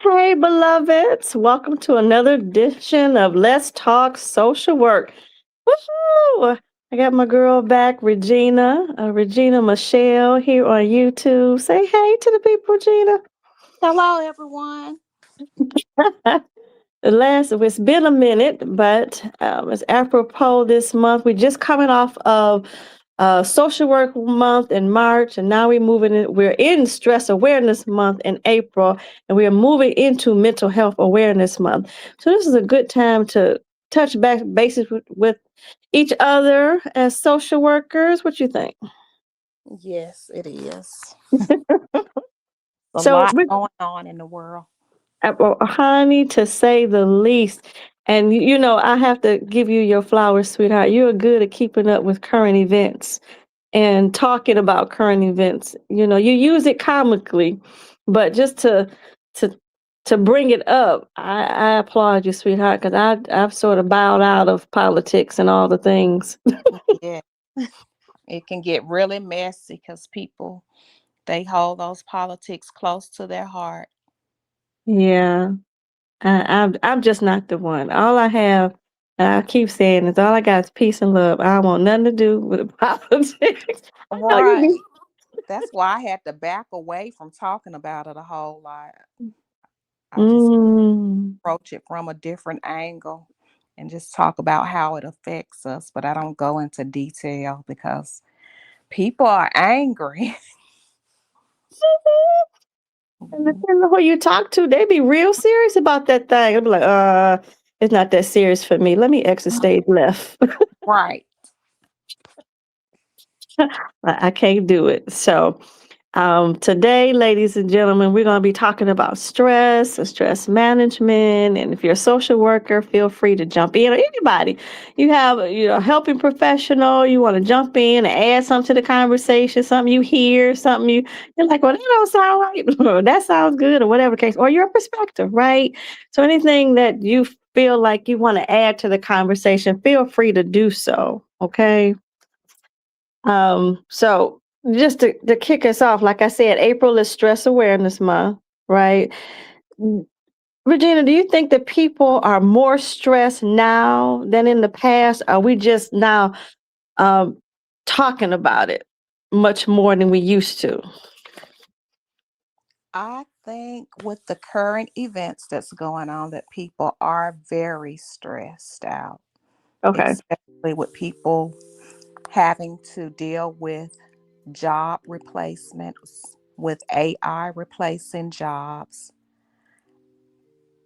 Hey, beloveds. Welcome to another edition of Let's Talk Social Work. Woohoo! I got my girl back, Regina Michelle, here on YouTube. Say hey to the people, Regina. Hello, everyone. It's been a minute, but it's apropos this month. We're just coming off of Social Work Month in March, and now we're in Stress Awareness Month in April, and we are moving into Mental Health Awareness Month. So this is a good time to touch back bases with each other as social workers. What you think? Yes, it is. A So, lot going on in the world. honey, to say the least. And I have to give you your flowers, sweetheart. You're good at keeping up with current events and talking about current events. You use it comically, but just to to bring it up, I applaud you, sweetheart, because I've sort of bowed out of politics and all the things. Yeah, it can get really messy because people, they hold those politics close to their heart. Yeah, I'm just not the one. All I have, and I keep saying, is all I got is peace and love. I want nothing to do with politics. I know you Right. be. That's why I had to back away from talking about it a whole lot. I just Mm, approach it from a different angle and just talk about how it affects us, but I don't go into detail because people are angry. and depending on who you talk to, they be real serious about that thing. I'll be like, it's not that serious for me. Let me exit stage left. Right. I can't do it. So, today, ladies and gentlemen, we're going to be talking about stress and stress management. And if you're a social worker, feel free to jump in. Or anybody, you have a helping professional, you want to jump in and add something to the conversation, something you hear, something you're like, well, that don't sound right, or that sounds good, or whatever the case, or your perspective, right? So anything that you feel like you want to add to the conversation, feel free to do so. Okay. So just to kick us off, like I said, April is Stress Awareness Month, right? Mm, Regina, do you think that people are more stressed now than in the past? Are we just now um, talking about it much more than we used to? I think with the current events that's going on that people are very stressed out, Okay. especially with people having to deal with job replacements, with AI replacing jobs.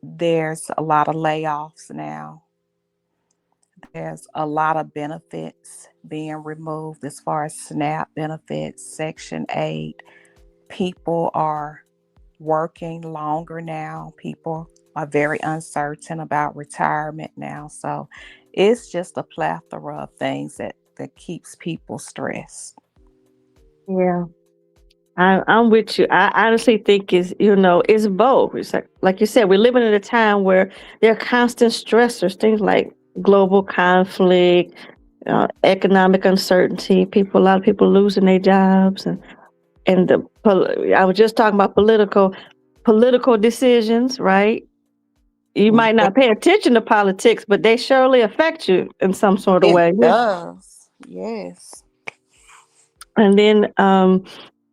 There's a lot of layoffs now. There's a lot of benefits being removed as far as SNAP benefits, Section 8. People are working longer now. People are very uncertain about retirement now. So it's just a plethora of things that keeps people stressed. Yeah. I'm with you. I honestly think it's both. It's like you said, we're living in a time where there are constant stressors, things like global conflict, economic uncertainty, a lot of people losing their jobs, and I was just talking about political decisions, right? You might Yeah, not pay attention to politics, but they surely affect you in some sort of it way. does. Yes. And then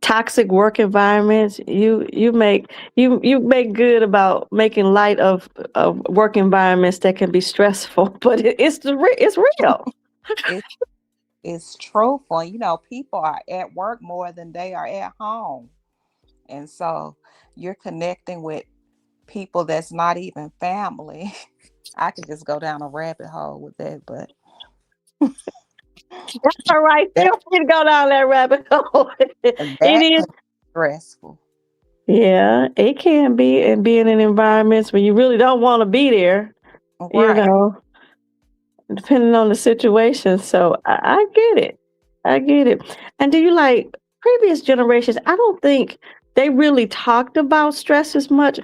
toxic work environments, you make good about making light of work environments that can be stressful, but it's real. It is truthful. People are at work more than they are at home. And so you're connecting with people that's not even family. I could just go down a rabbit hole with that, but That's all right. that Feel free to go down that rabbit hole. It that is. can be stressful. Yeah, it can be, and being in environments where you really don't want to be there, you Right. know, depending on the situation. So I get it. I get it. And do you like previous generations? I don't think they really talked about stress as much.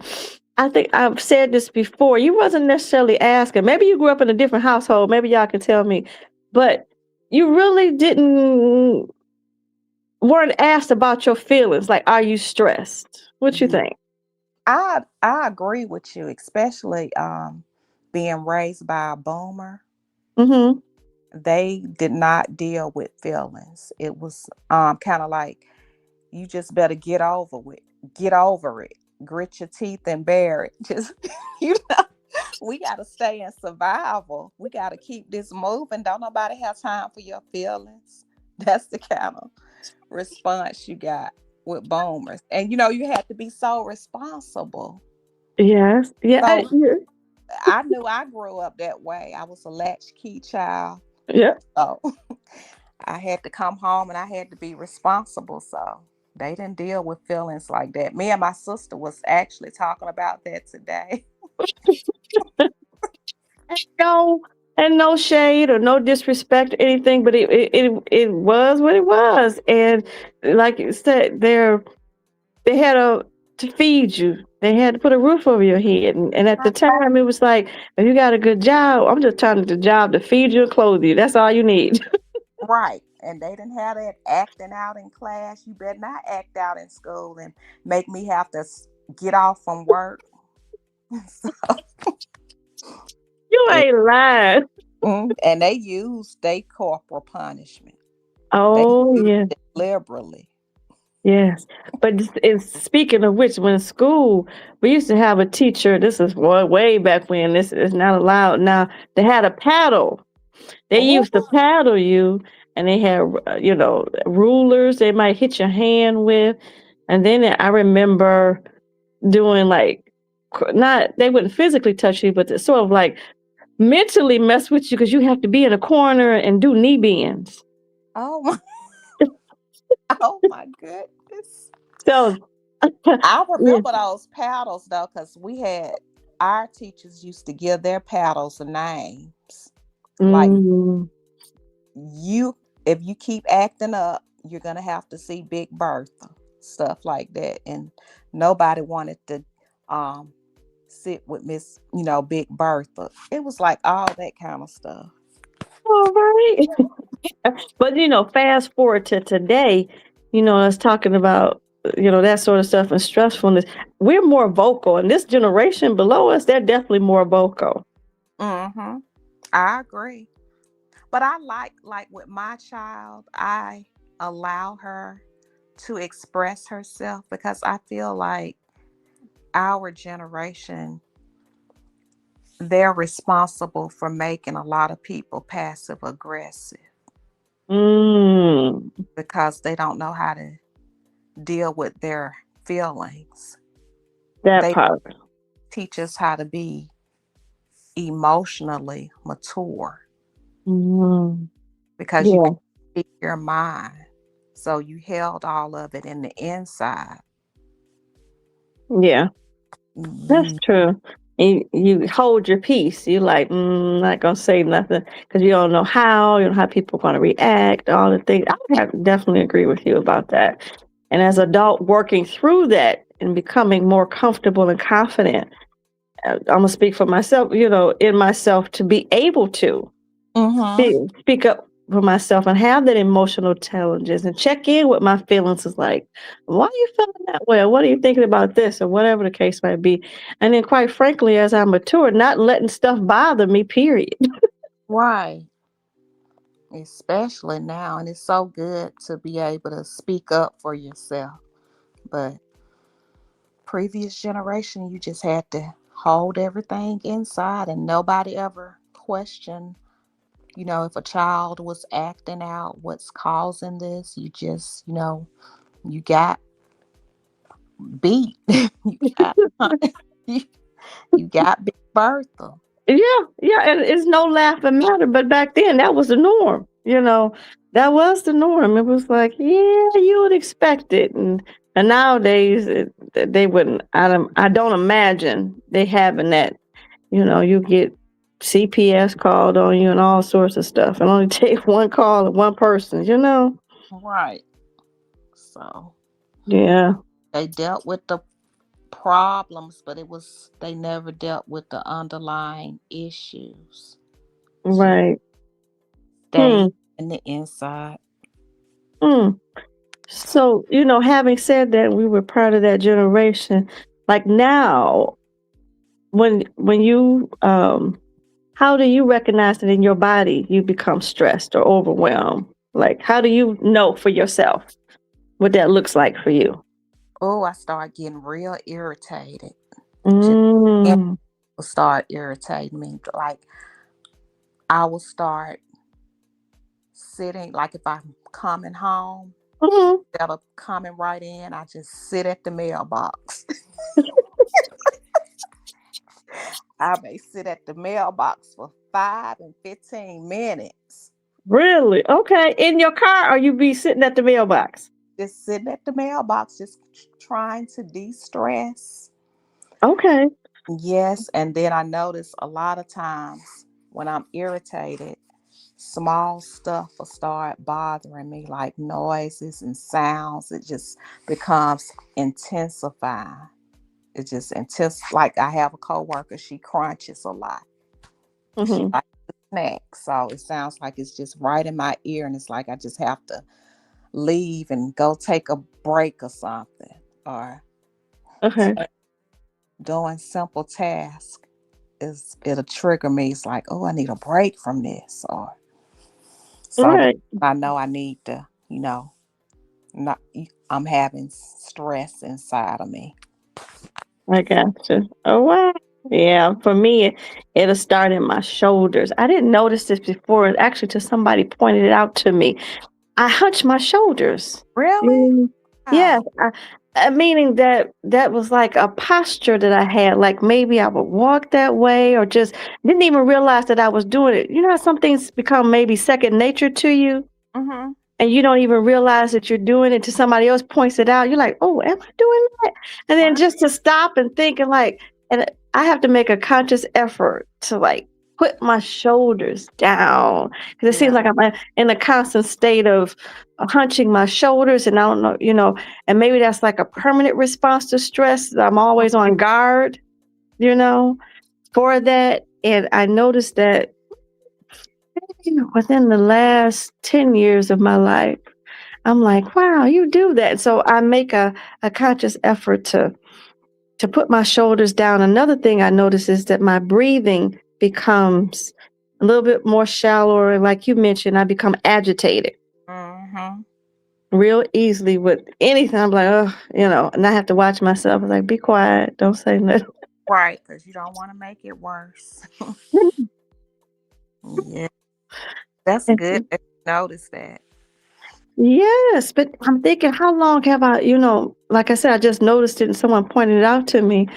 I think I've said this before. You wasn't necessarily asking. Maybe you grew up in a different household. Maybe y'all can tell me, but you really didn't weren't asked about your feelings. Like, are you stressed? What you Yeah. think? I agree with you, especially being raised by a boomer. Mm-hmm. They did not deal with feelings. It was kind of like, you just better get over it, grit your teeth and bear it. Just you know, we gotta stay in survival. We gotta keep this moving. Don't nobody have time for your feelings. That's the kind of response you got with boomers. And you had to be so responsible. Yes. Yeah. So Yeah. I knew I grew up that way. I was a latchkey child. Yeah. So I had to come home and I had to be responsible. So they didn't deal with feelings like that. Me and my sister was actually talking about that today. No, and no shade or no disrespect or anything, but it was what it was. And like you said, they had to feed you. They had to put a roof over your head. And at the time it was like, if you got a good job, I'm just trying to the job to feed you and clothe you. That's all you need. Right. And they didn't have that acting out in class. You better not act out in school and make me have to get off from work. So, You it, ain't lying. and they use state corporal punishment. They Oh use yeah. it liberally. Yes, but speaking of which, when in school we used to have a teacher. This is way back when. This is not allowed now. They had a paddle. They Oh, used to paddle you, and they had rulers. They might hit your hand with, and then I remember doing like not they wouldn't physically touch you, but sort of like mentally mess with you because you have to be in a corner and do knee bends. oh my, oh my goodness. So I yeah. remember those paddles though, because we had our teachers used to give their paddles names. Like Mm. you, if you keep acting up, you're gonna have to see Big Bertha, stuff like that. And nobody wanted to um sit with Miss, Big Bertha. It was like all that kind of stuff. All right. But fast forward to today, us talking about that sort of stuff and stressfulness. We're more vocal, and this generation below us, they're definitely more vocal. Mm-hmm. I agree. But I like with my child, I allow her to express herself because I feel like our generation, they're responsible for making a lot of people passive aggressive Mm, because they don't know how to deal with their feelings. that They part. teach us how to be emotionally mature Mm, because you yeah, can speak your mind. So you held all of it in the inside. yeah, that's You true. You hold your peace. You like, not gonna say nothing because you don't know how. You don't know how people gonna react. All the things. Definitely agree with you about that. And as adult, working through that and becoming more comfortable and confident. I'm gonna speak for myself, in myself to be able to mm-hmm. speak up for myself and have that emotional intelligence and check in with my feelings is like, why are you feeling that way? Or what are you thinking about this? Or whatever the case might be. And then quite frankly, as I mature, not letting stuff bother me, period. Right. Especially now. And it's so good to be able to speak up for yourself. But previous generation, you just had to hold everything inside and nobody ever questioned, if a child was acting out, what's causing this. You just, you got beat. you got you, you got Big Bertha. Yeah, yeah, and it's no laughing matter, but back then that was the norm. That was the norm. It was like, yeah, you would expect it, and nowadays they wouldn't. I don't imagine they having that. You get CPS called on you and all sorts of stuff. It only take one call of one person. Right. So Yeah, they dealt with the problems, but they never dealt with the underlying issues. Just Right. Hmm. stay in the inside. Hmm. So, having said that, we were part of that generation. Like now, when you how do you recognize that in your body you become stressed or overwhelmed? Like, how do you know for yourself what that looks like for you? Oh, I start getting real irritated. Just people Mm. start irritating me. Like I will start sitting, like if I'm coming home, Mhm. instead of coming right in, I just sit at the mailbox. I may sit at the mailbox for 5 and 15 minutes. Really? Okay. In your car, or you be sitting at the mailbox? Just sitting at the mailbox, just trying to de-stress. Okay. Yes, and then I notice a lot of times when I'm irritated, small stuff will start bothering me, like noises and sounds. It just becomes intensifying. It just intense. Like I have a coworker, she crunches a lot. She Hmm. likes to snack, so it sounds like it's just right in my ear, and it's like I just have to leave and go take a break or something, or Okay. doing simple tasks. It'll trigger me. It's like, oh, I need a break from this, or All so right. I know I need to, not. I'm having stress inside of me. I gotcha. Oh wow. Yeah, for me, it'll start in my shoulders. I didn't notice this before, actually, till somebody pointed it out to me. I hunch my shoulders. Really? Mm, yes, Wow. meaning that was like a posture that I had. Like maybe I would walk that way, or just didn't even realize that I was doing it. You know how some things become maybe second nature to you, Mm-hmm. and you don't even realize that you're doing it till somebody else points it out. You're like, "Oh, am I doing that?" And then Wow. just to stop and think and I have to make a conscious effort to like put my shoulders down because it seems Yeah. like I'm in a constant state of hunching my shoulders, and I don't know, and maybe that's like a permanent response to stress. I'm always on guard, you know, for that. And I noticed that within the last 10 years of my life, I'm like, wow, you do that. So I make a conscious effort to put my shoulders down. Another thing I notice is that my breathing becomes a little bit more shallower. And like you mentioned, I become agitated Mm-hmm. real easily with anything. I'm like, oh, and I have to watch myself. I'm like, be quiet. Don't say nothing. Right, because you don't want to make it worse. Yeah, that's good that you notice that. Yes, but I'm thinking, how long have I, like I said, I just noticed it and someone pointed it out to me.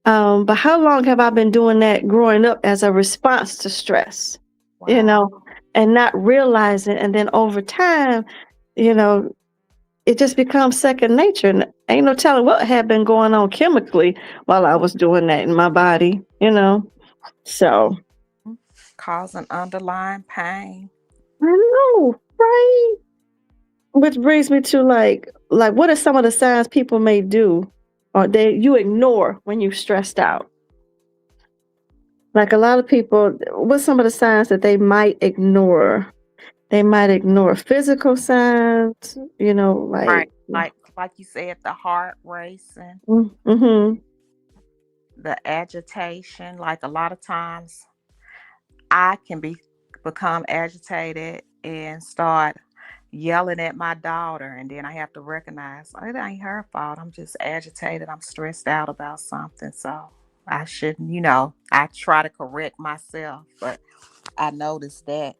But how long have I been doing that growing up as a response to stress, you Wow. know, and not realizing, and then over time, you know, it just becomes second nature. And ain't no telling what had been going on chemically while I was doing that in my body. So Causing underlying pain. I know, right? Which brings me to like what are some of the signs people may do or they you ignore when you're stressed out? Like a lot of people, what's some of the signs that they might ignore? They might ignore physical signs, Right. like Like you said, the heart racing, mm-hmm. the agitation. Like a lot of times I can become agitated and start yelling at my daughter, and then I have to recognize, oh, it ain't her fault. I'm just agitated. I'm stressed out about something. So I shouldn't, I try to correct myself, but I noticed that.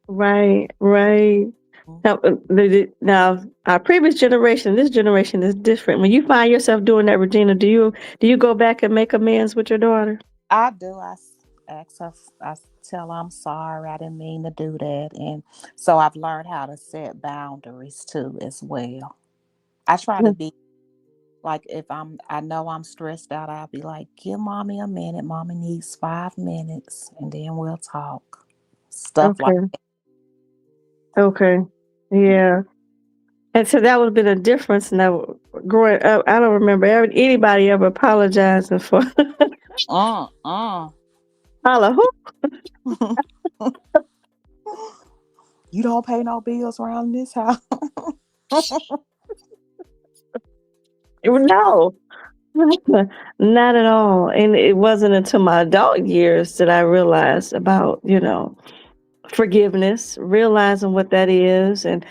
Right, right. Now, our previous generation, this generation is different. When you find yourself doing that, Regina, do you go back and make amends with your daughter? I do. Ask her, tell her I'm sorry. I didn't mean to do that. And so I've learned how to set boundaries too, as well. I try to Mm. be like, if I know I'm stressed out, I'll be like, give mommy a minute. Mommy needs 5 minutes, and then we'll talk. Stuff like Okay, okay, that. yeah. And so that would have been a difference now. growing up, I don't remember anybody ever apologizing for Uh-uh. holla who. You don't pay no bills around this house. No, not at all. And it wasn't until my adult years that I realized about, forgiveness, realizing what that is and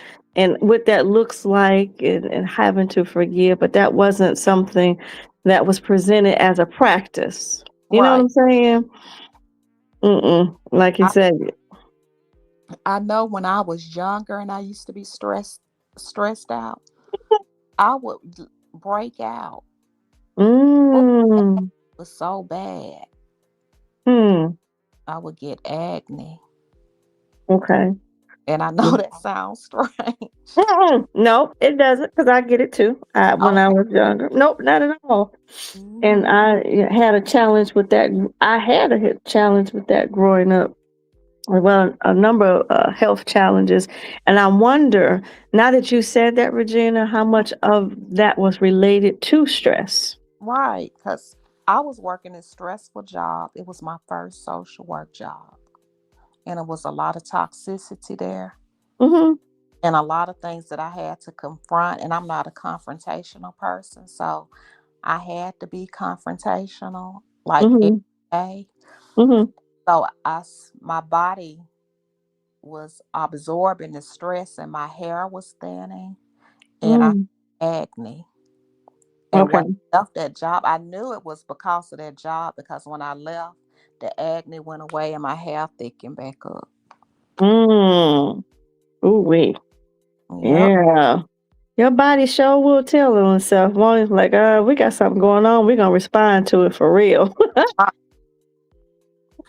what that looks like and having to forgive. But that wasn't something that was presented as a practice. You know what Right. I'm saying? Mm-mm. Like you I, said. I know when I was younger and I used to be stressed out, I would break out. Oh, it Mm. was so bad. Hmm. I would get acne. Okay. And I know that sounds strange. Mm-mm. No, it doesn't, because I get it too. When I Okay. was younger, nope, not at all. And Hmm. I had a challenge with that. I had a challenge with that growing up. Well, a number of health challenges, and I wonder now that you said that, Regina, how much of that was related to stress. Right. Because I was working a stressful job. It was my first social work job. And it was a lot of toxicity there Mhm. and a lot of things that I had to confront. And I'm not a confrontational person. So I had to be confrontational like every Mhm. day. Mhm. So my body was absorbing the stress and my hair was thinning and I Mm. had acne. And when Okay. I left that job, I knew it was because of that job because when I left, the acne went away and my hair thickened back up. Mm. Ooh wee. Yep. Yeah. Your body sure will tell on itself. One is like, we got something going on. We're gonna respond to it for real. Right.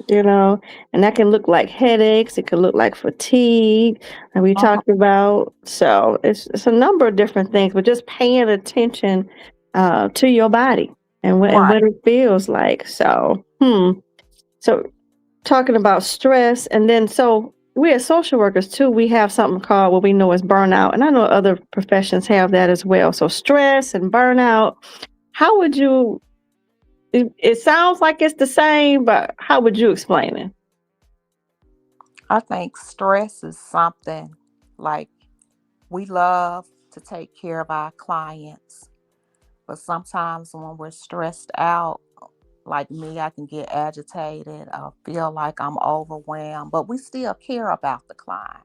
you know, and that can look like headaches. It can look like fatigue, and we Uh-huh. talked about. So it's a number of different things, but just paying attention to your body and Right. what it feels like. So, so talking about stress, and then so we as social workers too, we have something called what we know as burnout, and I know other professions have that as well. So stress and burnout. How would you? It sounds like it's the same, but how would you explain it? I think stress is something like we love to take care of our clients, but sometimes when we're stressed out, like me, I can get agitated or feel like I'm overwhelmed, but we still care about the client.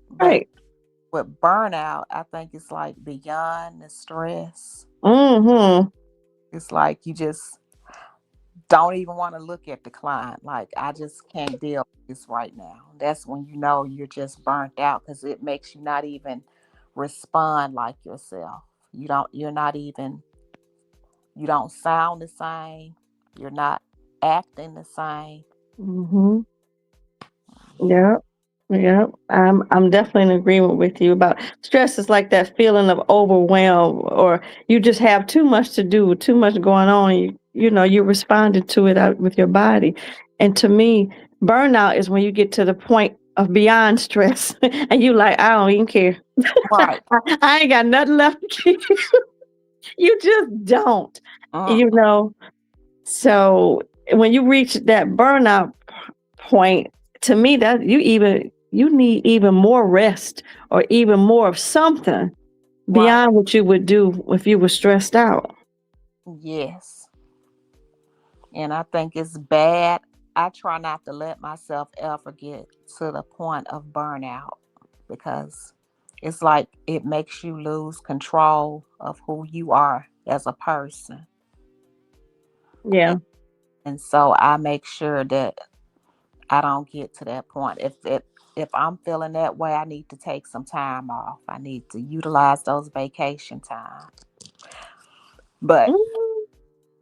But Right. with burnout, I think it's like beyond the stress. Mhm. It's like you just don't even want to look at the client. Like, I just can't deal with this right now. That's when you know you're just burnt out because it makes you not even respond like yourself. You're not even, you don't sound the same. You're not acting the same. Mhm. Yep. Yep. I'm definitely in agreement with you about stress is like that feeling of overwhelm or you just have too much to do, too much going on. You responded to it out with your body. And to me, burnout is when you get to the point of beyond stress and you like, I don't even care. Right. I ain't got nothing left to give. You just don't. Mm, You know, So when you reach that burnout point, to me that you need even more rest or even more of something right. beyond what you would do if you were stressed out. Yes. And I think it's bad. I try not to let myself ever get to the point of burnout because it's like it makes you lose control of who you are as a person. And, Yeah. and so I make sure that I don't get to that point. If I'm feeling that way, I need to take some time off. I need to utilize those vacation time. But Mm.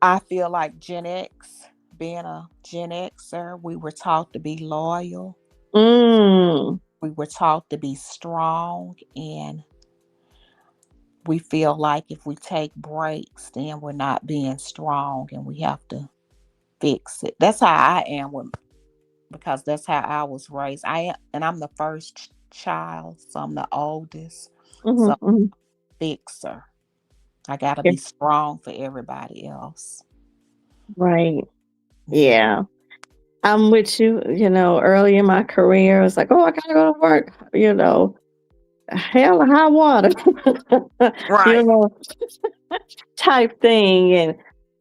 I feel like Gen X, being a Gen Xer, we were taught to be loyal. Mm. We were taught to be strong. And we feel like if we take breaks, then we're not being strong and we have to fix it. That's how I am because that's how I was raised. And I'm the first child, so I'm the oldest. Mhm, So mhm. fixer. I gotta Yeah. be strong for everybody else. Right. Mhm. Yeah. I'm with you. Early in my career, I was like, oh, I gotta go to work, hell or high water, you Right. know, type thing.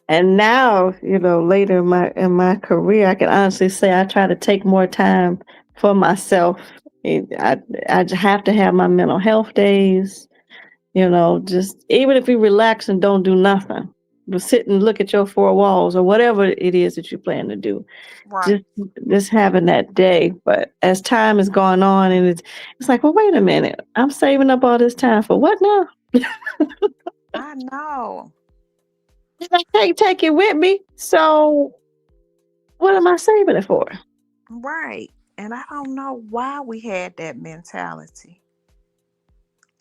And now, later in my career, I can honestly say I try to take more time for myself. I just have to have my mental health days. Just even if you relax and don't do nothing, but sit and look at your four walls or whatever it is that you plan to do. Right. Just just having that day. But as time has gone on and it's like, well, wait a minute. I'm saving up all this time for what now? I know. I can't take it with me. So what am I saving it for? Right. And I don't know why we had that mentality.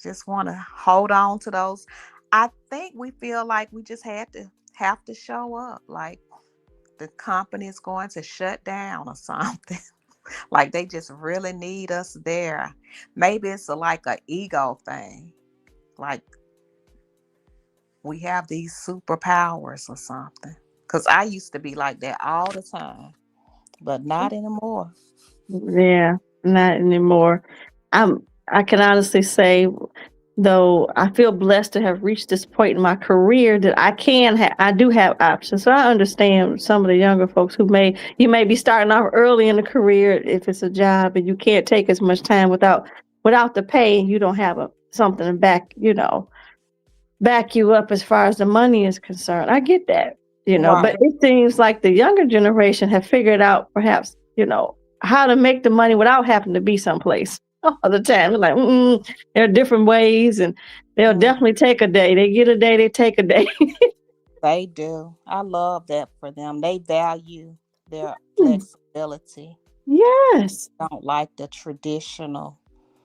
Just want to hold on to those. I think we feel like we just had to have to show up, like the company's going to shut down or something. Like they just really need us there. Maybe it's like a ego thing. Like we have these superpowers or something. Cause I used to be like that all the time, but not anymore. Yeah, not anymore. I can honestly say, though, I feel blessed to have reached this point in my career that I do have options. So I understand some of the younger folks who you may be starting off early in the career if it's a job and you can't take as much time without the pay. You don't have something to back you up as far as the money is concerned. I get that, but Right. it seems like the younger generation have figured out perhaps, how to make the money without having to be someplace all the time. They're like, there are different ways and they'll Mm, definitely take a day. They get a day, they take a day. they do. I love that for them. They value their Hmm, flexibility. yes. Don't like the traditional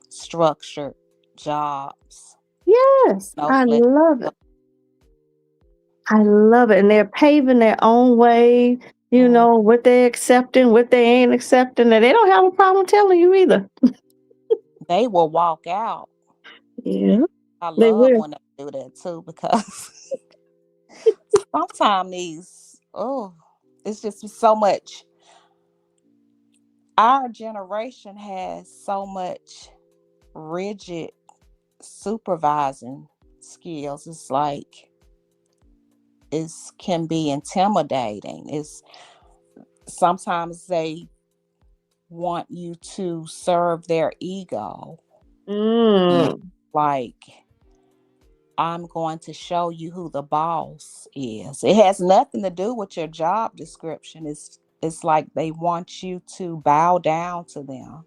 structured jobs. Yes. No I flex. love it. I love it. And they're paving their own way, Mm, what they're accepting, what they ain't accepting, and they don't have a problem telling you either. they will walk out. Yeah. I They love will. when they do that too because sometimes it's just so much. Our generation has so much rigid supervising skills. It's like it can be intimidating. It's sometimes they want you to serve their ego. And Mm. like I'm going to show you who the boss is. It has nothing to do with your job description. It's like they want you to bow down to them.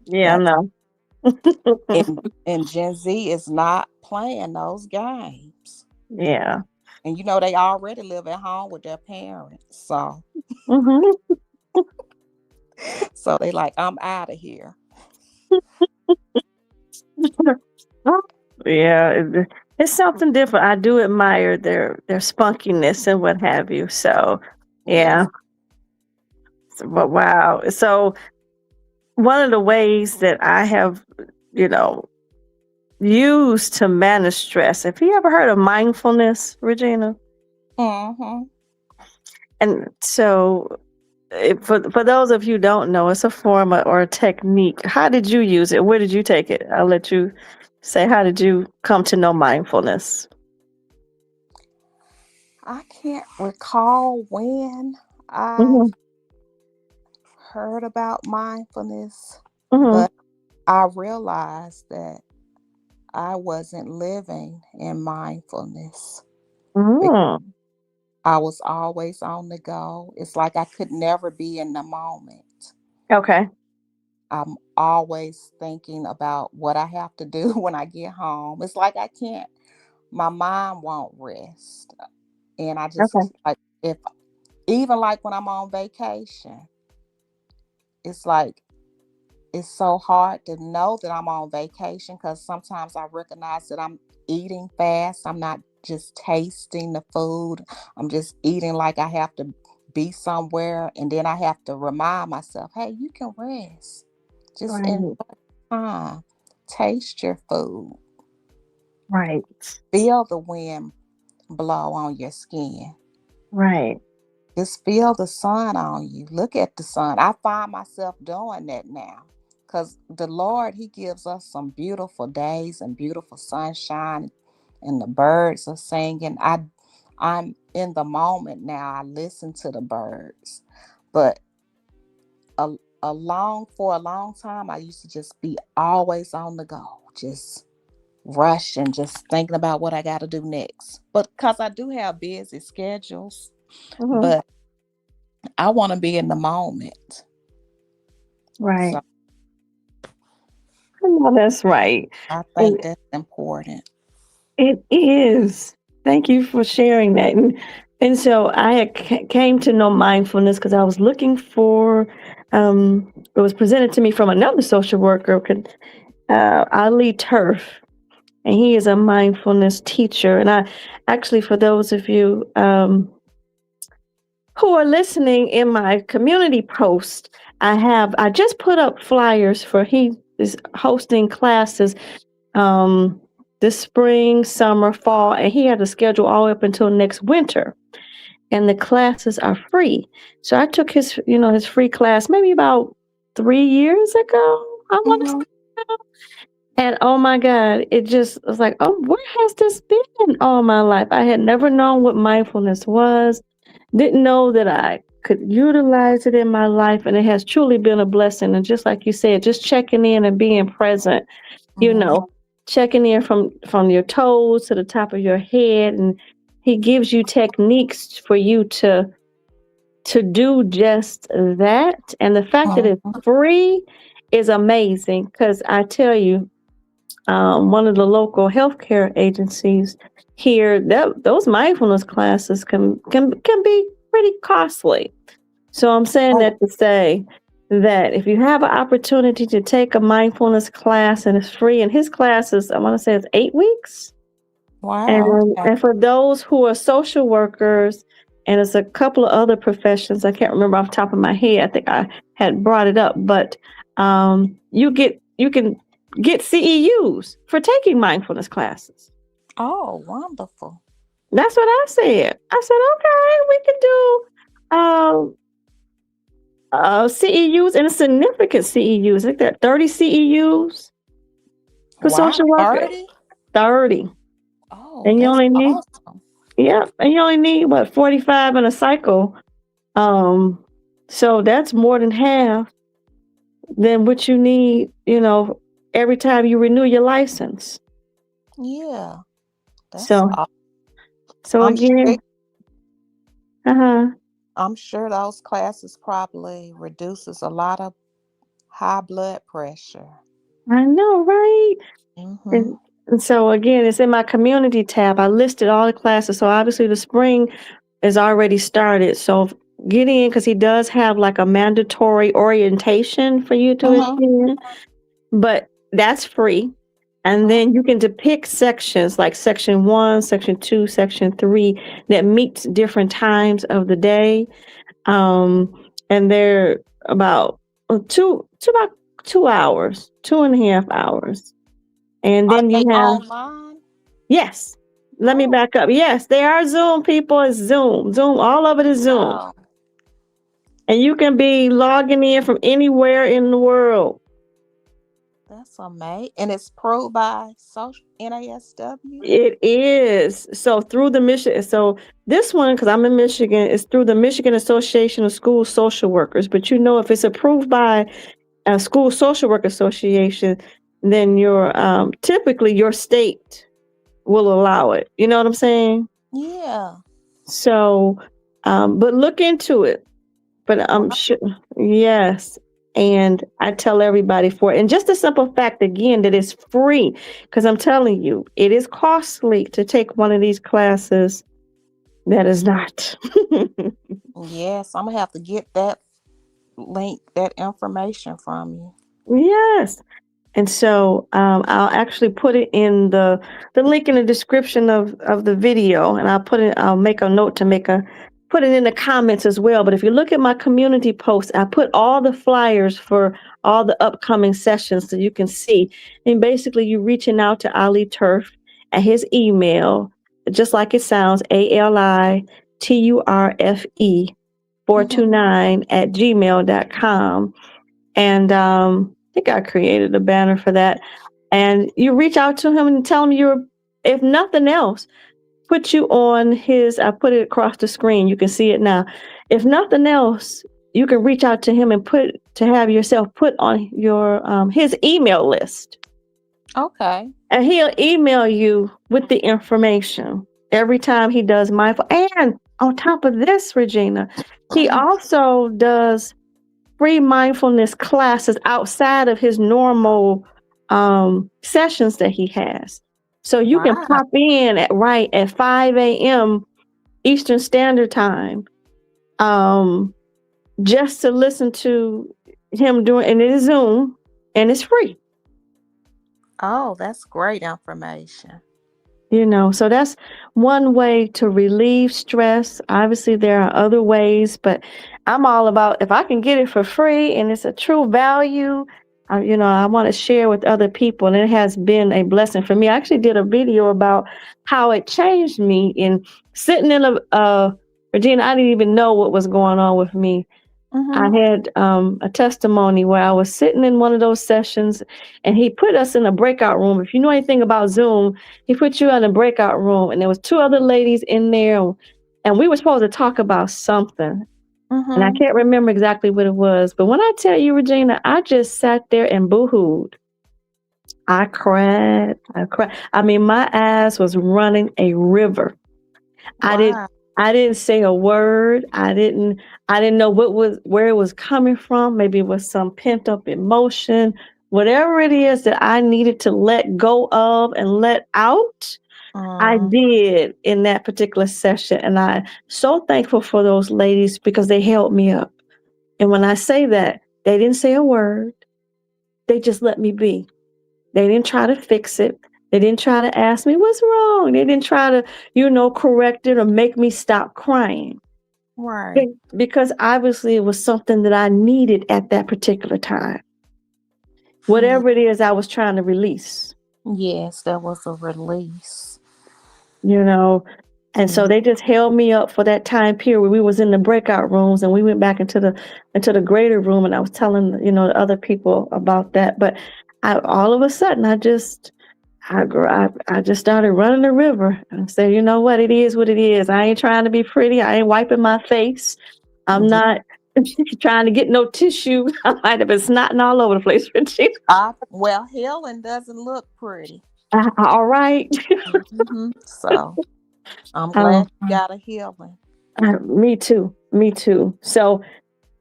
Yeah, I That's know. and Gen Z is not playing those games. Yeah. And they already live at home with their parents. Mhm. So they like, I'm out of here. Yeah, it's something different. I do admire their spunkiness and what have you. So, yeah. Yes. But wow. So, one of the ways that I have, you know, used to manage stress. Have you ever heard of mindfulness, Regina? Mm-hmm. And so, for those of you who don't know, it's a form or a technique. How did you use it? Where did you take it? I'll let you say, how did you come to know mindfulness? I can't recall when I Mhm, heard about mindfulness, mhm, but I realized that I wasn't living in mindfulness because mm. I was always on the go. It's like I could never be in the moment. Okay, I'm always thinking about what I have to do when I get home. It's like I can't, my mind won't rest. And I okay, just like, if even like when I'm on vacation, it's like it's so hard to know that I'm on vacation because sometimes I recognize that I'm eating fast. I'm not just tasting the food. I'm just eating like I have to be somewhere. And then I have to remind myself, hey, you can rest. Just enjoy right. time. Taste your food. Right. Feel the wind blow on your skin. Right. Just feel the sun on you. Look at the sun. I find myself doing that now. Because the Lord, He gives us some beautiful days and beautiful sunshine, and the birds are singing. I'm in the moment now. I listen to the birds. But a, for a long time, I used to just be always on the go. Just rush and just thinking about what I got to do next. But because I do have busy schedules, Mhm. but I want to be in the moment. Right. So I know that's right. I think And that's important. it is. Thank you for sharing that. And so I had came to know mindfulness because I was looking for, it was presented to me from another social worker, Ali Turf, and he is a mindfulness teacher. And I actually, for those of you who are listening, in my community post, I just put up flyers for he is hosting classes this spring, summer, fall, and he had a schedule all up until next winter. And the classes are free. So I took his free class maybe about 3 years ago. I want to Hmm. say. And oh my God, it just was like, oh, where has this been all my life? I had never known what mindfulness was, didn't know that I could utilize it in my life. And it has truly been a blessing. And just like you said, just checking in and being present, you Hmm. know, checking in from your toes to the top of your head. And he gives you techniques for you to do just that. And the fact that it's Hmm. free is amazing because I tell you, one of the local healthcare agencies here, that those mindfulness classes can be pretty costly. So I'm saying Oh, that to say that if you have an opportunity to take a mindfulness class and it's free, and his classes, I want to say it's 8 weeks. wow. And Okay. and for those who are social workers, and it's a couple of other professions, I can't remember off the top of my head. I think I had brought it up, but you can get CEUs for taking mindfulness classes. Oh, wonderful. That's what I said. I said, okay, we can do CEUs and significant CEUs. I think there are 30 CEUs for Wow. social workers. 30? 30. Oh, And you that's only need, awesome. yeah, and you only need what, 45 in a cycle. Um, so that's more than half than what you need, every time you renew your license. Yeah, that's So, aw- so I'm sure again, uh-huh, I'm sure those classes probably reduces a lot of high blood pressure. I know, right? Mm-hmm. And so again, it's in my community tab. I listed all the classes. So obviously the spring is already started. So get in because he does have like a mandatory orientation for you to Mm-hmm. attend, but that's free. And Mm-hmm. then you can depict sections like section one, section two, section three that meets different times of the day. And they're about about 2 hours, 2.5 hours. And Are then you they have, online? yes, let me Oh, back up. Yes, they are Zoom people. It's Zoom. Zoom, all of it is Zoom. wow. And you can be logging in from anywhere in the world. That's amazing. And it's approved by social NASW? It is. So through the Michigan, so this one, because I'm in Michigan, is through the Michigan Association of School Social Workers. But if it's approved by a School Social Work Association, then typically your state will allow it. You know what I'm saying? Yeah. So, but look into it. But I'm Wow. sure, yes. And I tell everybody for it. And just the simple fact again that it's free, because I'm telling you, it is costly to take one of these classes. That is not. Yes, I'm gonna have to get that link, that information from you. Yes. And so I'll actually put it in the link in the description of the video, and I'll make a note to put it in the comments as well. But if you look at my community post, I put all the flyers for all the upcoming sessions so you can see. And basically, you're reaching out to Ali Turf, at his email, just like it sounds, ALITURFE Mhm. 429 at gmail.com. And I think I created a banner for that. And you reach out to him and tell him if nothing else, put you on his, I put it across the screen. You can see it now. If nothing else, you can reach out to him and have yourself put on his email list. Okay. And he'll email you with the information every time he does mindful. And on top of this, Regina, he also does free mindfulness classes outside of his normal sessions that he has. So you can Wow. pop in at 5 a.m. Eastern Standard Time, just to listen to him doing, and it is Zoom, and it's free. Oh, that's great information. So that's one way to relieve stress. Obviously, there are other ways, but I'm all about if I can get it for free and it's a true value, I want to share with other people. And it has been a blessing for me. I actually did a video about how it changed me in sitting in Regina, I didn't even know what was going on with me. I Mhm. had a testimony where I was sitting in one of those sessions and he put us in a breakout room. If you know anything about Zoom, he put you in a breakout room and there was two other ladies in there and we were supposed to talk about something. And I Mhm. can't remember exactly what it was. But when I tell you, Regina, I just sat there and boohooed. I cried. I cried. I mean, my eyes was running a river. I didn't Wow. I didn't say a word. I didn't know where it was coming from. Maybe it was some pent up emotion. Whatever it is that I needed to let go of and let out, I Mm. did in that particular session. And I'm so thankful for those ladies because they held me up. And when I say that, they didn't say a word. They just let me be. They didn't try to fix it. They didn't try to ask me what's wrong. They didn't try to, correct it or make me stop crying. Right. Because obviously it was something that I needed at that particular time. Yeah. Whatever it is I was trying to release, Yes, that was a release. you know. And so Mm. they just held me up for that time period where we was in the breakout rooms and we went back into the greater room and I was telling, the other people about that. But all of a sudden I just started running the river and said, you know what? It is what it is. I ain't trying to be pretty. I ain't wiping my face. I'm Yeah. not trying to get no tissue. I might have been snotting all over the place, Regina. Well, healing doesn't look pretty. All right. So I'm Oh, glad you got a healing. me too. Me too. So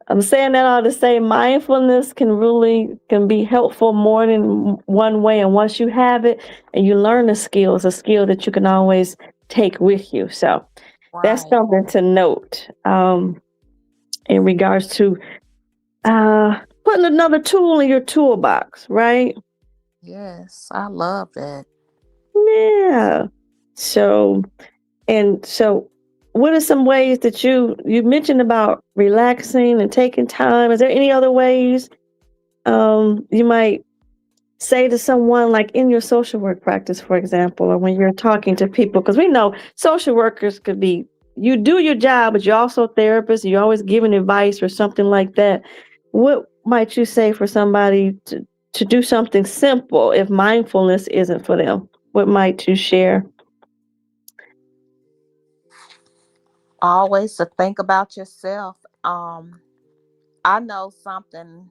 I'm saying that all to say mindfulness can be helpful more than one way. And once you have it and you learn the skills, a skill that you can always take with you. So that's Right. something to note in regards to putting another tool in your toolbox, right? Yes, I love that. Yeah. So so what are some ways that you mentioned about relaxing and taking time? Is there any other ways you might say to someone like in your social work practice, for example, or when you're talking to people? Because we know social workers could be, you do your job, but you're also a therapist, you're always giving advice or something like that. What might you say for somebody to do something simple if mindfulness isn't for them? What might you share? Always to think about yourself. I know something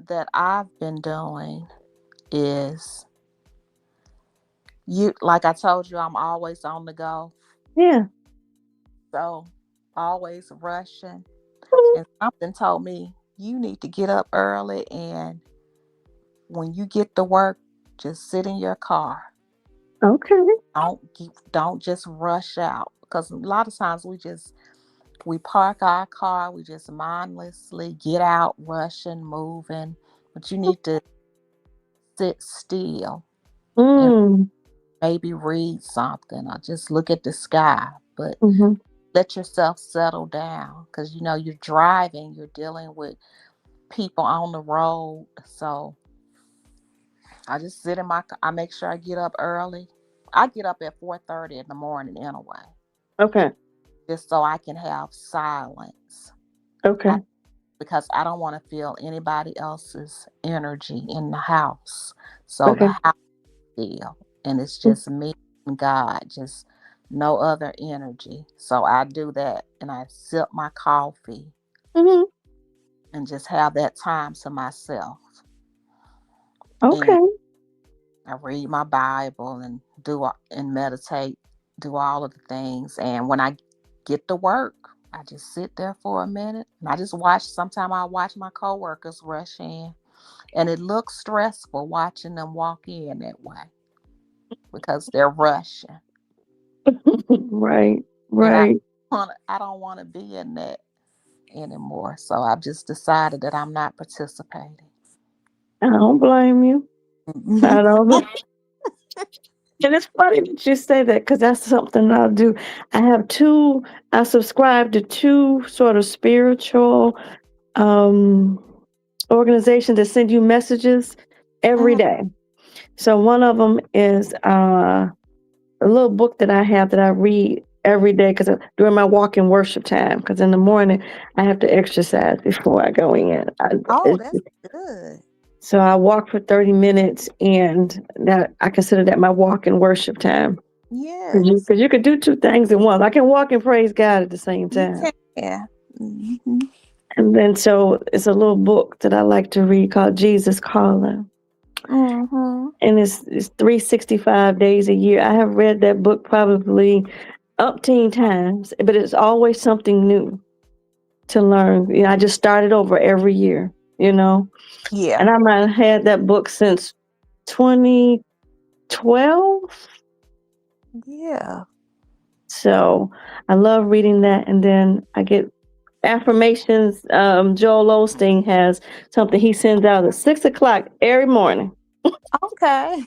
that I've been doing is like I told you, I'm always on the go. Yeah. So always rushing. And something told me you need to get up early and when you get to work, just sit in your car. Okay. Don't just rush out. Because a lot of times we park our car, we just mindlessly get out, rushing, moving. But you need to sit still and Mm. maybe read something or just look at the sky. But Hmm. let yourself settle down because you're driving, you're dealing with people on the road. So I just sit in I make sure I get up early. I get up at 4:30 in the morning anyway, Okay. just so I can have silence. I, Okay. because I don't want to feel anybody else's energy in the house. So the Okay. house feel, and it's just me and God, just no other energy. So I do that, and I sip my coffee Mm-hmm. and just have that time to myself. And Okay. I read my Bible and and meditate, do all of the things. And when I get to work, I just sit there for a minute and I just watch. Sometimes I watch my coworkers rush in, and it looks stressful watching them walk in that way because they're rushing. Right. And Right. I don't want to be in that anymore. So I've just decided that I'm not participating. I don't blame you. I don't. And it's funny that you say that because that's something I'll do. I have two. I subscribe to two sort of spiritual um, organizations that send you messages every Mhm. day. So one of them is a little book that I have that I read every day because during my walk in worship time. Because in the morning I have to exercise before I go in. Oh, It's, that's good. so I walk for 30 minutes, and that I consider that my walk in worship time. Yes, Because you could do two things at once. I can walk and praise God at the same you time. can. Hmm. And then so it's a little book that I like to read called Jesus Calling. Hmm. And it's 365 days a year. I have read that book probably umpteen times, but it's always something new to learn. I just started over every year, you know. Yeah, And I might have had that book since 2012. yeah. So I love reading that. And then I get affirmations. Joel Osteen has something he sends out at 6 o'clock every morning. Okay.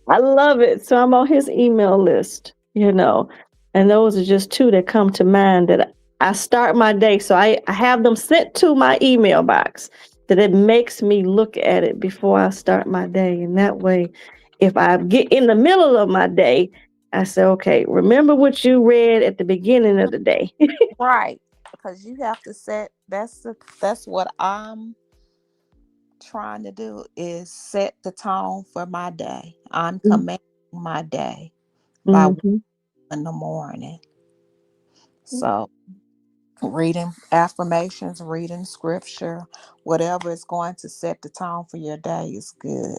I love it. So I'm on his email list. And those are just two that come to mind that I start my day. So I have them sent to my email box that it makes me look at it before I start my day. And that way, if I get in the middle of my day, I say, okay, remember what you read at the beginning of the day. Right. Because you have to set. That's what I'm trying to do is set the tone for my day. I'm commanding my day by Hmm. in the morning. So reading affirmations, reading scripture, whatever is going to set the tone for your day is good.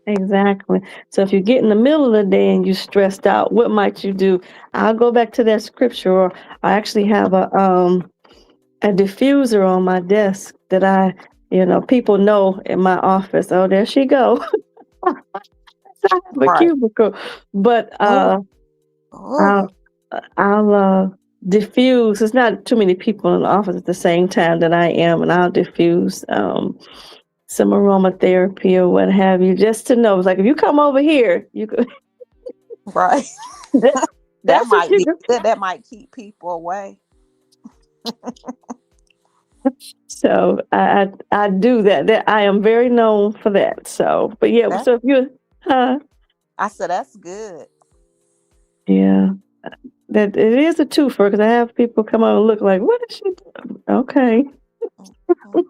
Exactly. So if you get in the middle of the day and you're stressed out, what might you do? I'll go back to that scripture, or I actually have a diffuser on my desk that people know in my office. Oh, there she go. I have a Right. cubicle, but Oh, oh, I'll I'll diffuse. It's not too many people in the office at the same time that I am, and I'll diffuse some aromatherapy or what have you, just to know. It's like if you come over here, you could. right. that, That that's what might you be do. good. That might keep people away. So I do that. That I am very known for that. So, but yeah. That So if you, huh? I said that's good. Yeah, that it is a twofer because I have people come on and look like, what is she doing? Okay. Mhm.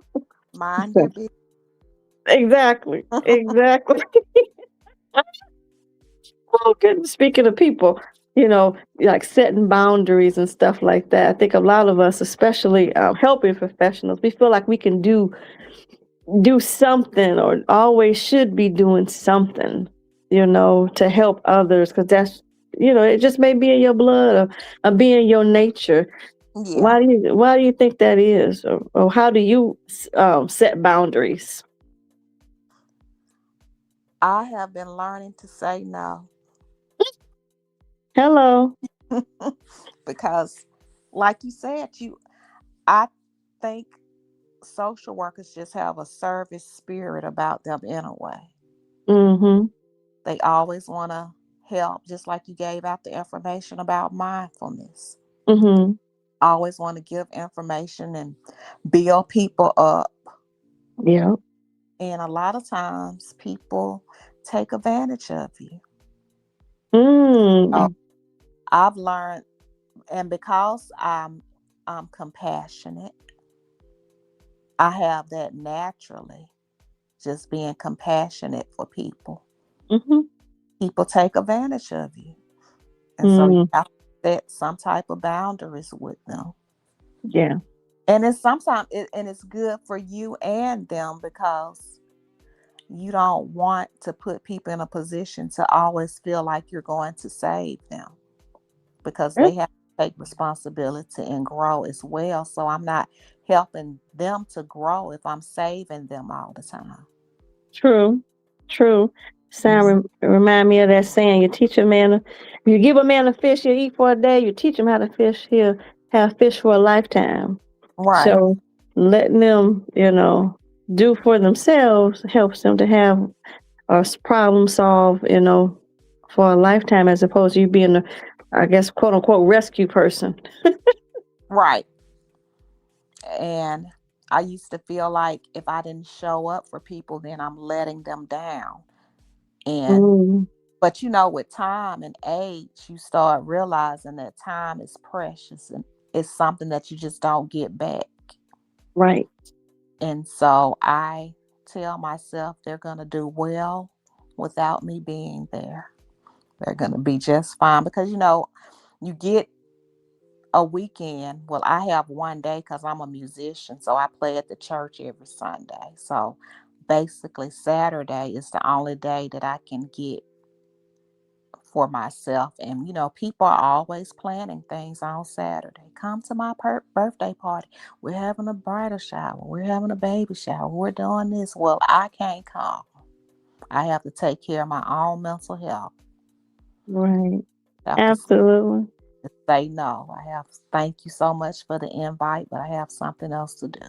Mind your business. Exactly. Exactly. Oh, goodness. Speaking of people, like setting boundaries and stuff like that. I think a lot of us, especially helping professionals, we feel like we can do something or always should be doing something, to help others because it just may be in your blood or be in your nature. Yeah, Why do you think that is? Or how do you set boundaries? I have been learning to say no. Hello. Because like you said, I think social workers just have a service spirit about them anyway. Mm-hmm. They always want to help, just like you gave out the information about mindfulness. Mm-hmm. Always want to give information and build people up. Yeah. And a lot of times people take advantage of you. So Mm. I've learned, and because I'm compassionate, I have that naturally, just being compassionate for people. Mm-hmm. People take advantage of you. And so you Mm. have to set some type of boundaries with them. Yeah. And it's sometimes and it's good for you and them, because you don't want to put people in a position to always feel like you're going to save them, because they That's have to take responsibility and grow as well. So I'm not helping them to grow if I'm saving them all the time. true. True. Mhm. Remind me of that saying, you teach a man, you give a man a fish, he'll eat for a day. You teach him how to fish, he'll have fish for a lifetime. Right, So letting them, do for themselves helps them to have a problem solve, for a lifetime, as opposed to you being the, I guess, quote unquote, rescue person. right. And I used to feel like if I didn't show up for people, then I'm letting them down. And Mm, but with time and age, you start realizing that time is precious, and it's something that you just don't get back. right. And so I tell myself they're going to do well without me being there. They're going to be just fine, because you get a weekend. Well, I have one day because I'm a musician, so I play at the church every Sunday. So basically, Saturday is the only day that I can get for myself. And people are always planning things on Saturday. Come to my birthday party. We're having a bridal shower. We're having a baby shower. We're doing this. Well, I can't come. I have to take care of my own mental health. Right. I have to Absolutely. say no. I have Thank you so much for the invite, but I have something else to do.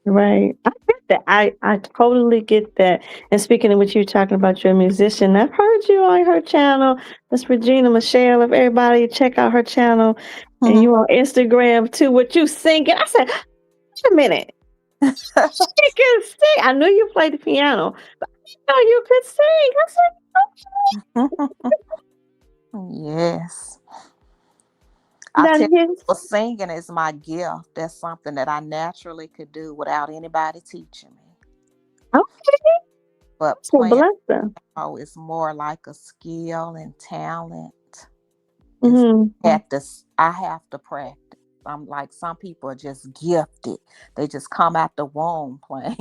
Right. I get that. I totally get that. And speaking of what you're talking about, you're a musician. I've heard you on her channel. That's Regina Michelle. If everybody check out her channel, and Mhm. you on Instagram too, what you singing. I said, wait a minute. You can sing. I knew you played the piano, but I didn't know you could sing. I said, Yes. "Oh, I that tell is people singing is my gift. That's something that I naturally could do without anybody teaching me. okay. But That's a playing blessing. is more like a skill and talent. Is Mm-hmm. I have to practice. I'm like, some people are just gifted. They just come out the womb playing.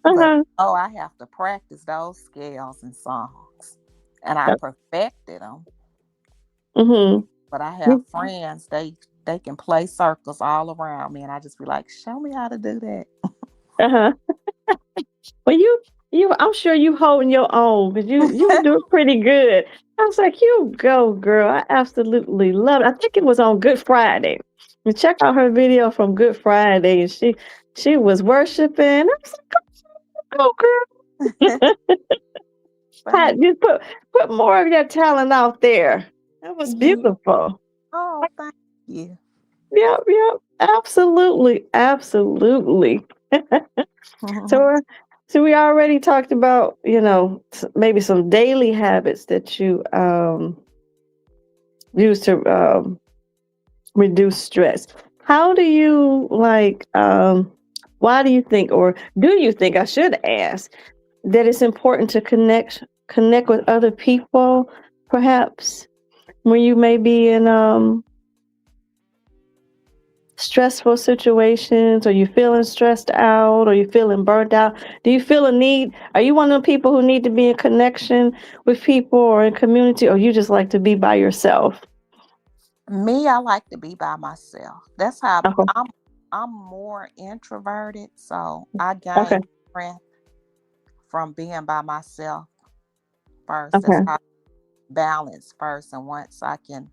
But Uh-huh. I have to practice those scales and songs. And I perfected them. Mm-hmm. But I have friends, they can play circles all around me, and I just be like, show me how to do that. Uh-huh. Well, I'm sure you holding your own, because you do pretty good. I was like, you go, girl. I absolutely love it. I think it was on Good Friday. You check out her video from Good Friday, and she was worshiping. I was like, go, girl. Thank You put more of your talent out there. That was you. beautiful. Oh, thank you. Yep, yep. Absolutely, absolutely. So, so we already talked about, maybe some daily habits that you use to reduce stress. How do you like? Why do you think, or do you think, I should ask, that it's important to connect with other people, perhaps when you may be in stressful situations, or you feeling stressed out, or you feeling burnt out? Do you feel a need? Are you one of the people who need to be in connection with people or in community, or you just like to be by yourself? Me, I like to be by myself. That's how Okay. I'm more introverted, so I Okay. gain strength from being by myself first. That's Okay. how I balance first, and once I can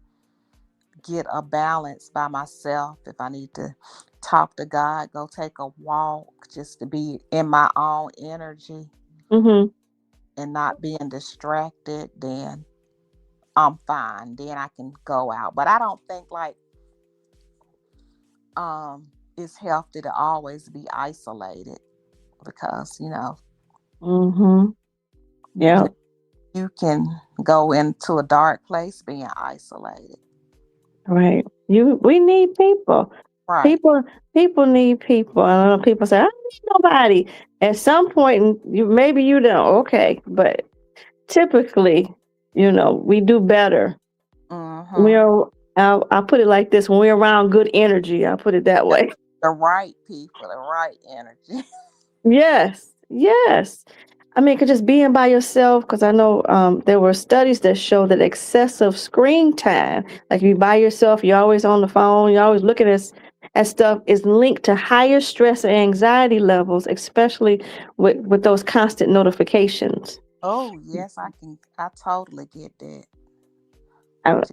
get a balance by myself, if I need to talk to God, go take a walk, just to be in my own energy Mhm. and not being distracted, then I'm fine. Then I can go out. But I don't think like it's healthy to always be isolated, because Mm-hmm. You Yeah. know, you can go into a dark place being isolated. Right. We need people. Right. People people need people. I don't know, people say, I don't need nobody. At some point you maybe you don't, okay. But typically, we do better. Mm-hmm. We're I'll put it like this, when we're around good energy, I'll put it that The, way. the right people, the right energy. Yes, yes. I mean, could just being by yourself, because I know there were studies that show that excessive screen time, like if you by yourself, you're always on the phone, you're always looking at stuff, is linked to higher stress and anxiety levels, especially with those constant notifications. Oh, yes, I totally get that.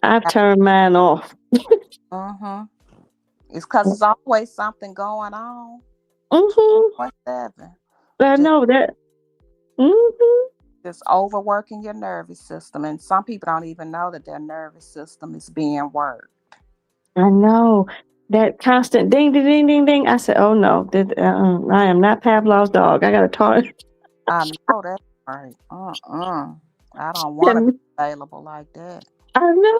I've turned mine off. Mm-hmm. It's because there's always something going on. Hmm. 24/7. I Just know that. Hmm. just overworking your nervous system. And some people don't even know that their nervous system is being worked. I know that constant ding, ding, ding, ding, ding. I said, "Oh no, I am not Pavlov's dog. I got to talk." I know that's right. I don't want to be available like that. I know,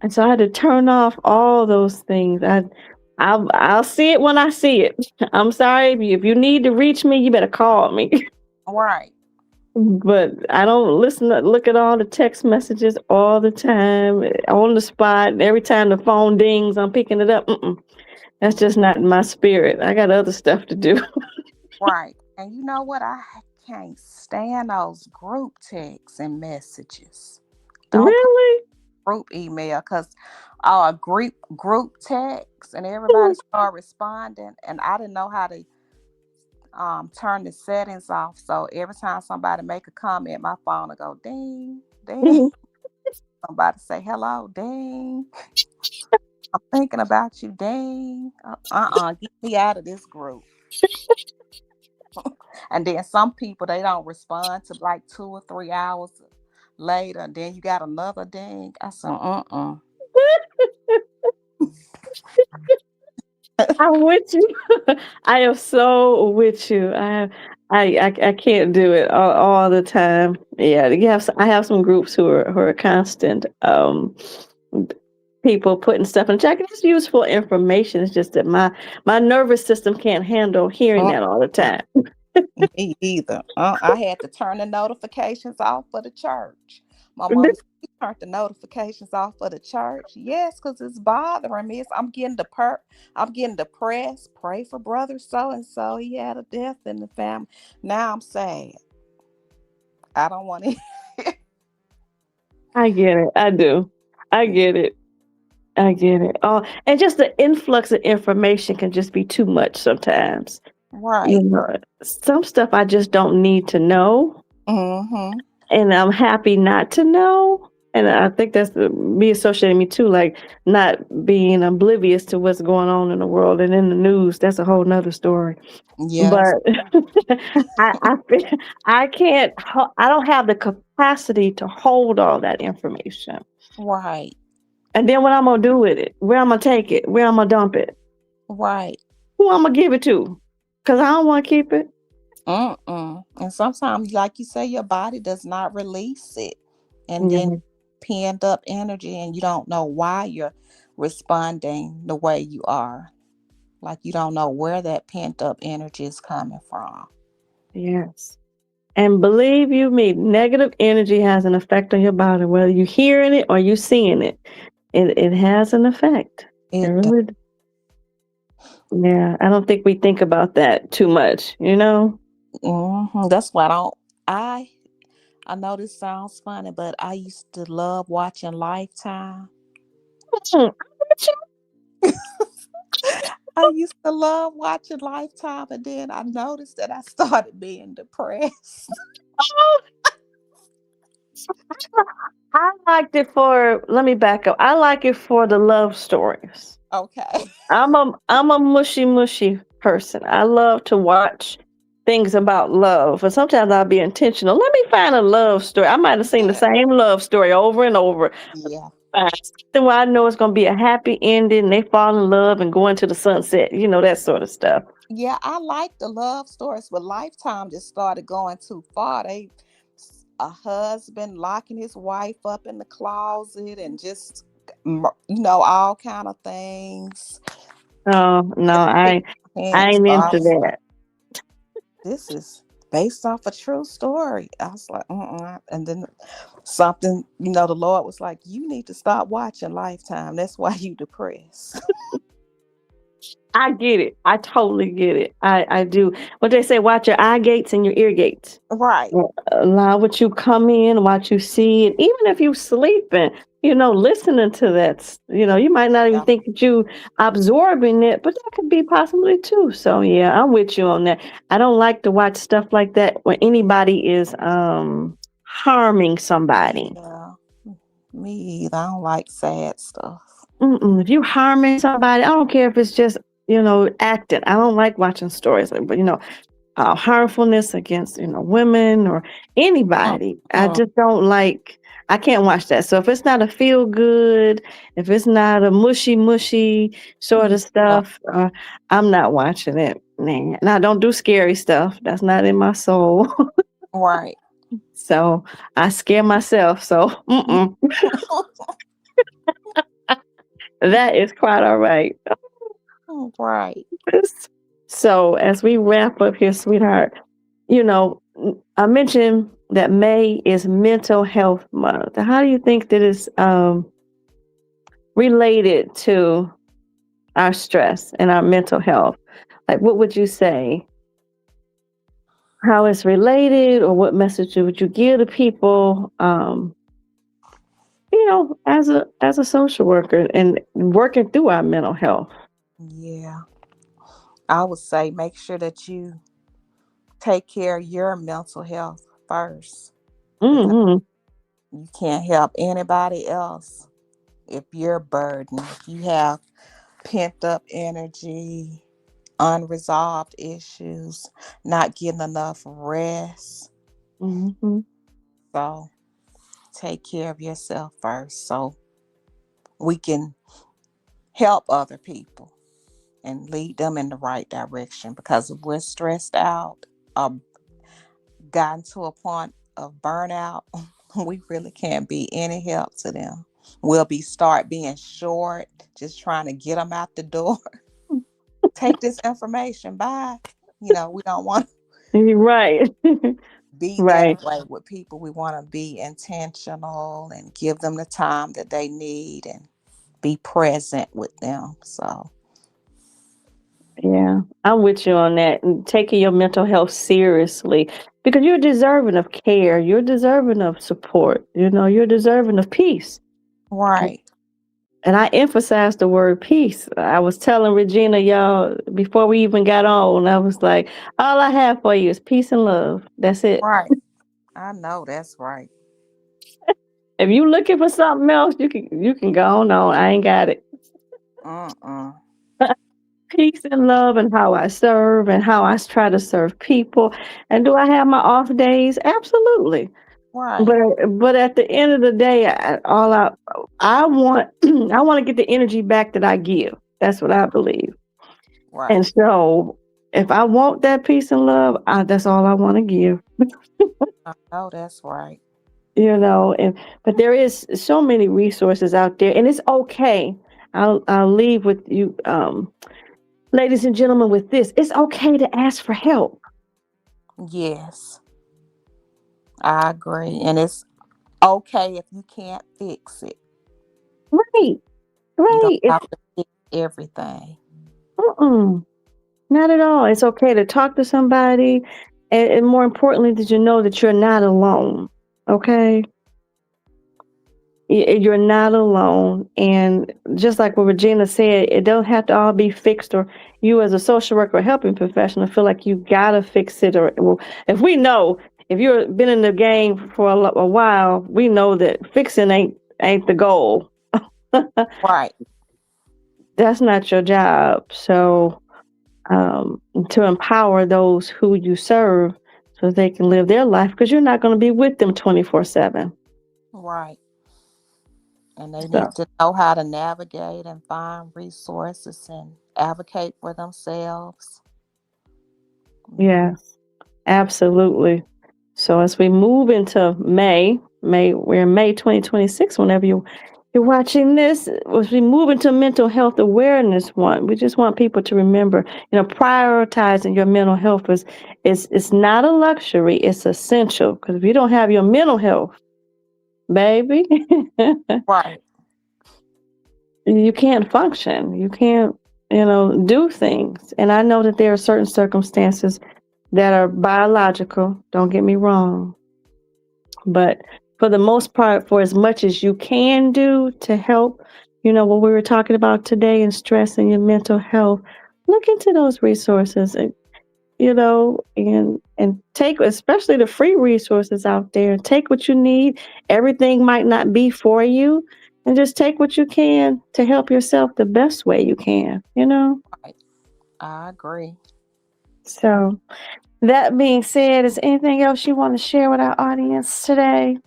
and so I had to turn off all those things. I'll see it when I see it. I'm sorry if you need to reach me, you better call me. Right. But I don't look at all the text messages all the time on the spot. Every time the phone dings, I'm picking it up. Mm-mm. That's just not my spirit. I got other stuff to do. Right. And you know what? I can't stand those group texts and messages. Don't put Really? group email because a group text and everybody start responding, and I didn't know how to turn the settings off. So every time somebody make a comment, my phone will go ding, ding. Mhm. Somebody say hello, ding. I'm thinking about you, ding. Get me out of this group. And then some people they don't respond to like 2 or 3 hours later. And then you got another ding. I said, I'm with you. I am so with you. I can't do it all the time. Yeah, I have some groups who are constant people putting stuff in check. It's useful information. It's just that my nervous system can't handle hearing that all the time. Me either. I had to turn the notifications off for the church. My mom said, "You turned the notifications off for the church." Yes, because it's bothering me. I'm getting depressed. Pray for brother so and so. He had a death in the family. Now I'm sad. I don't want to. I get it. I do. I get it. I get it. Oh, and just the influx of information can just be too much sometimes. Right. Some stuff I just don't need to know, Mm-hmm. and I'm happy not to know. And I think that's me associating me too, like not being oblivious to what's going on in the world and in the news. That's a whole nother story. Yes. But I can't. I don't have the capacity to hold all that information. Right. And then what I'm gonna do with it? Where I'm gonna take it? Where I'm gonna dump it? Right. Who I'm gonna give it to? Because I don't want to keep it. And sometimes, like you say, your body does not release it. And then Yeah. penned up energy and you don't know why you're responding the way you are. Like you don't know where that pent up energy is coming from. Yes. And believe you me, negative energy has an effect on your body, whether you're hearing it or you seeing it. It has an effect. It It really, yeah. I don't think we think about that too much. That's why I I know this sounds funny, but I used to love watching Lifetime. Mm, I used to love watching Lifetime, and then I noticed that I started being depressed. I liked it for. Let me back up. I like it for the love stories. Okay. I'm a mushy person. I love to watch things about love, and sometimes I'll be intentional. Let me find a love story. I might have seen the Yeah. same love story over and over. Yeah. Something where I know it's gonna be a happy ending. They fall in love and go into the sunset. That sort of stuff. Yeah, I like the love stories, but Lifetime just started going too far. A husband locking his wife up in the closet and just, all kind of things. Oh no, Just pick I hands. ain't So I into was that. like, this is based off a true story. I was like, and then something, the Lord was like, you need to stop watching Lifetime. That's why you depressed. I get it. I totally get it. I do. What they say, watch your eye gates and your ear gates. Right. Allow what you come in, what you see, and even if you sleeping, listening to that, you might not even Yeah. think that you absorbing it, but that could be possibly too. So yeah, I'm with you on that. I don't like to watch stuff like that when anybody is harming somebody. Yeah. Me either. I don't like sad stuff. Mm-mm. If you harming somebody, I don't care if it's just acting. I don't like watching stories, but harmfulness against women or anybody. I Mm-mm. just don't like. I can't watch that. So if it's not a feel good, if it's not a mushy sort of Yeah. stuff, I'm not watching it. Man, and I don't do scary stuff. That's not in my soul. Right. So I scare myself. So that is quite all right. Right. So as we wrap up here, sweetheart, I mentioned that May is Mental Health Month. How do you think that is related to our stress and our mental health? Like, what would you say? How it's related, or what message would you give to people? As a social worker and working through our mental health. Yeah. I would say make sure that you take care of your mental health first, because Hmm. you can't help anybody else if you're burdened, if you have pent up energy, unresolved issues, not getting enough rest. Hmm. So take care of yourself first so we can help other people and lead them in the right direction. Because if we're stressed out or gotten to a point of burnout, we really can't be any help to them. We'll start being short, just trying to get them out the door. Take this information. Bye. We don't want to Right. be that Right. way with people. We want to be intentional and give them the time that they need and be present with them. So, Yeah, I'm with you on that. And taking your mental health seriously because you're deserving of care. You're deserving of support. You're deserving of peace. right, And I emphasize the word peace. I was telling Regina, y'all, before we even got on, I was like, all I have for you is peace and love. That's it. right. I know that's right. If you looking for something else, you can go on. I ain't got it. Mm-mm. Peace and love and how I serve and how I try to serve people. And do I have my off days? Absolutely. Right, But at the end of the day, I want I want to get the energy back that I give. That's what I believe. right. And so, if I want that peace and love, that's all I want to give. I know that's right. And but there is so many resources out there, and it's okay. I'll leave with you, ladies and gentlemen, with this. It's okay to ask for help. Yes, I agree. And it's okay if you can't fix it. Right, You don't right. It's have to fix everything. mm-mm. Not at all. It's okay to talk to somebody, and more importantly, did you know that you're not alone? Okay, you're not alone, and just like what Regina said, it don't have to all be fixed. Or you, as a social worker or helping professional, feel like you gotta fix it. Or well, if we know, if you've been in the game for a while, we know that fixing ain't the goal. Right, That's not your job. So to empower those who you serve so they can live their life because you're not going to be with them 24/7. right. And they So, need to know how to navigate and find resources and advocate for themselves. Yes, absolutely. So as we move into we're in May 2026. Whenever you're watching this, as we move into Mental Health Awareness Month, we just want people to remember, prioritizing your mental health is it's not a luxury; it's essential. Because if you don't have your mental health, baby, Right. you can't function. You can't, do things. And I know that there are certain circumstances that are biological. Don't get me wrong. But for the most part, for as much as you can do to help, what we were talking about today and stress and your mental health, look into those resources and and take, especially the free resources out there, take what you need. Everything might not be for you, and just take what you can to help yourself the best way you can. Right. I agree. So that being said, is anything else you want to share with our audience today?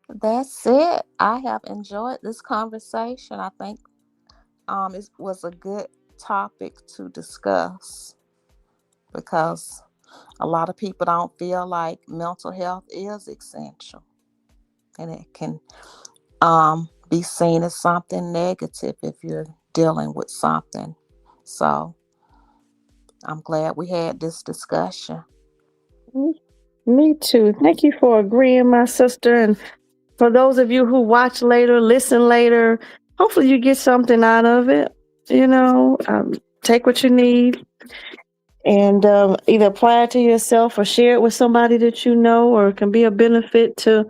That's it. I have enjoyed this conversation. I think it was a good topic to discuss because a lot of people don't feel like mental health is essential, and it can be seen as something negative if you're dealing with something. So I'm glad we had this discussion. Mm, Me too. Thank you for agreeing, my sister. And for those of you who watch later, listen later, hopefully you get something out of it. Take what you need and either apply it to yourself or share it with somebody that you know, or it can be a benefit to,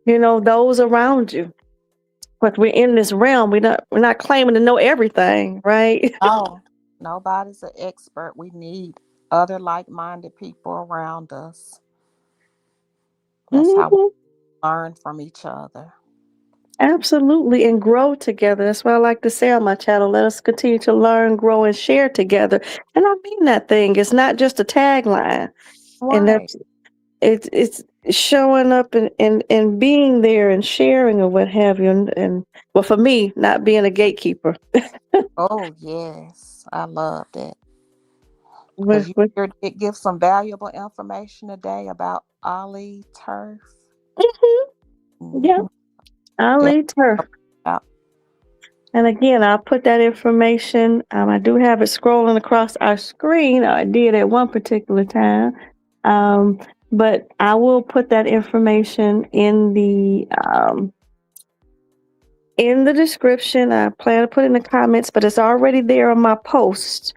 those around you. But we're in this realm. We're not claiming to know everything, right? Oh, nobody's an expert. We need other like-minded people around us. That's how we hmm learn from each other. Absolutely, and grow together. That's what I like to say on my channel. Let us continue to learn, grow, and share together. And I mean that thing. It's not just a tagline, and Right. it's showing up and being there and sharing or what have you. And well, for me, not being a gatekeeper. Oh, yes. I love that. Because With, with did give some valuable information today about Ali Turf. Mhm. Yeah, Mm-hmm. I'll leave her. And again, I'll put that information. I do have it scrolling across our screen. I did at one particular time. Um, but I will put that information in the description. I plan to put it in the comments, but it's already there on my post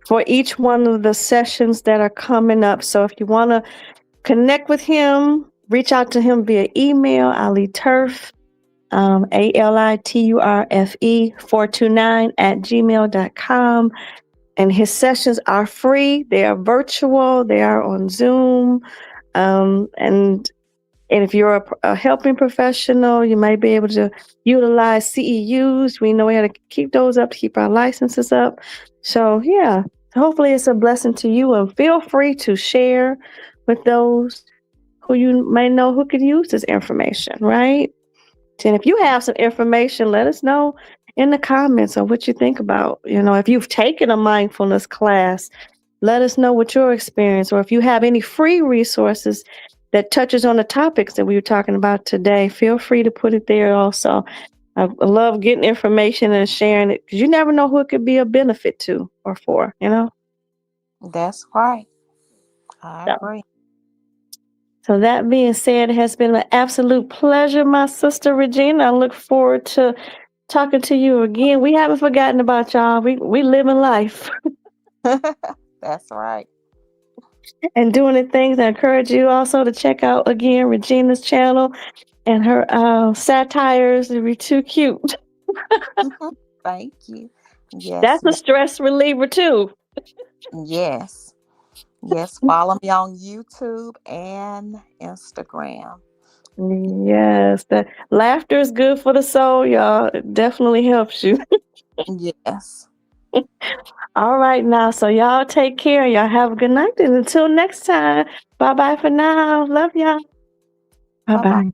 for each one of the sessions that are coming up. So if you want to connect with him, reach out to him via email, Ali Turf, ALITURFE 429 at gmail.com. And his sessions are free. They are virtual. They are on Zoom. And if you're a helping professional, you might be able to utilize CEUs. We know we have to keep those up to keep our licenses up. So yeah, hopefully it's a blessing to you. And feel free to share with those who you may know who could use this information, right? And if you have some information, let us know in the comments on what you think about. If you've taken a mindfulness class, let us know what your experience, or if you have any free resources that touches on the topics that we were talking about today, feel free to put it there also. I love getting information and sharing it because you never know who it could be a benefit to or for. That's right. I So, agree. so that being said, it has been an absolute pleasure, my sister Regina. I look forward to talking to you again. We haven't forgotten about y'all. We living life That's right. and doing the things. I encourage you also to check out again Regina's channel and her satires. It'd be too cute. Thank you. Yes, That's a stress reliever too. yes, yes. Follow me on YouTube and Instagram. Yes, the laughter is good for the soul, y'all. It definitely helps you. Yes. All right, now, so y'all take care. Y'all have a good night, and until next time, bye bye for now. Love y'all. Bye Bye bye. bye.